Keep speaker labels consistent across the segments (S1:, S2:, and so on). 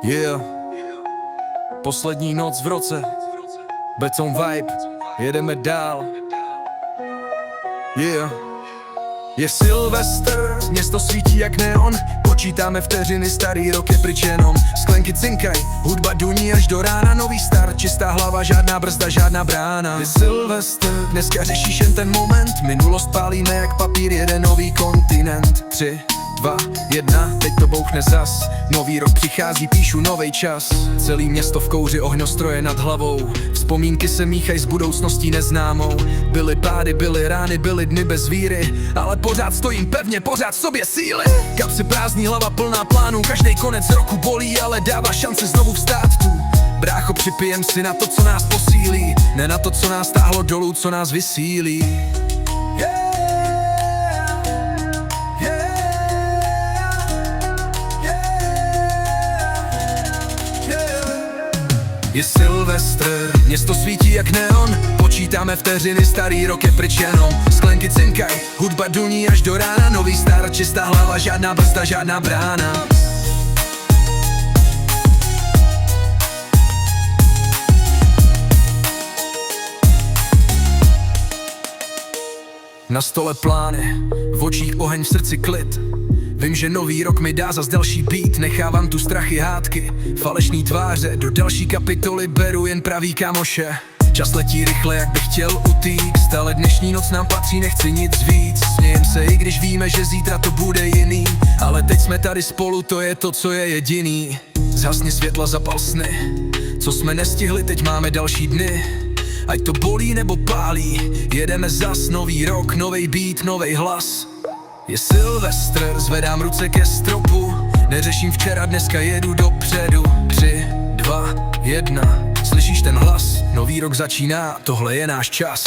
S1: Yeah. Poslední noc v roce, beton vibe, jedeme dál. Yeah. Je Silvestr, město svítí jak neon, počítáme vteřiny, starý rok je pryč jenom. Sklenky cinkaj, hudba duní až do rána, nový start, čistá hlava, žádná brzda, žádná brána. Je Silvestr, dneska řešíš jen ten moment, minulost pálíme jak papír, jeden nový kontinent. 3, 2, 1, teď to bouchne zas, nový rok přichází, píšu novej čas. Celý město v kouři, ohňostroje nad hlavou, vzpomínky se míchají s budoucností neznámou. Byly pády, byly rány, byly dny bez víry, ale pořád stojím pevně, pořád v sobě síly. Kapsy prázdní, hlava plná plánů, každej konec roku bolí, ale dává šanci znovu vstát tu. Brácho, připijem si na to, co nás posílí, ne na to, co nás táhlo dolů, co nás vysílí. Je Silvestr, město svítí jak neon, počítáme vteřiny, starý rok je pryč jenom. Sklenky cinkaj, hudba duní až do rána, nový start, čistá hlava, žádná brzda, žádná brána. Na stole plány, v očích oheň, v srdci klid. Vím, že nový rok mi dá zas další beat, nechávám tu strachy, hádky, falešný tváře, do další kapitoly beru jen pravý kamoše. Čas letí rychle, jak bych chtěl utíct, ale dnešní noc nám patří, nechci nic víc. Smějem se, i když víme, že zítra to bude jiný, ale teď jsme tady spolu, to je to, co je jediný. Zhasni světla, zapal sny, co jsme nestihli, teď máme další dny. Ať to bolí nebo pálí, jedeme zas, nový rok, novej beat, novej hlas. Je Silvestr, zvedám ruce ke stropu, neřeším včera, dneska jedu dopředu. 3, 2, 1, slyšíš ten hlas? Nový rok začíná, tohle je náš čas.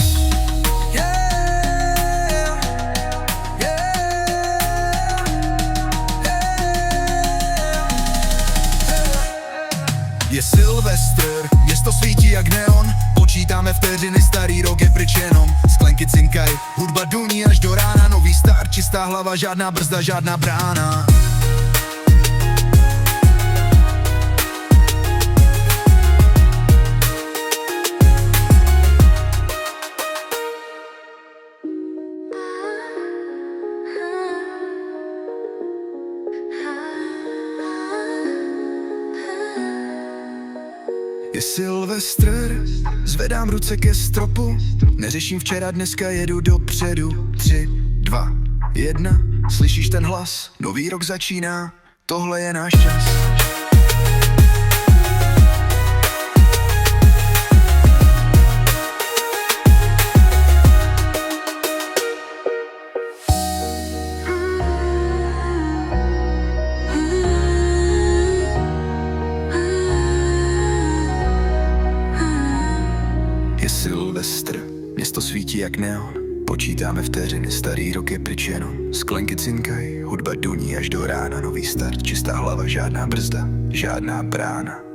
S1: Je Silvestr, město svítí jak neon, počítáme vteřiny, starý rok je pryč jenom. Sklenky cinkaj, hudba duní až do rána, nový start, čistá hlava, žádná brzda, žádná brána. Je Silvestr, zvedám ruce ke stropu, neřeším včera, dneska jedu dopředu. 3, 2, 1, slyšíš ten hlas? Nový rok začíná, tohle je náš čas. Je Silvestr, město svítí jak neon, počítáme vteřiny, starý rok je pryč jenom. Sklenky cinkaj, hudba duní až do rána, nový start, čistá hlava, žádná brzda, žádná brána.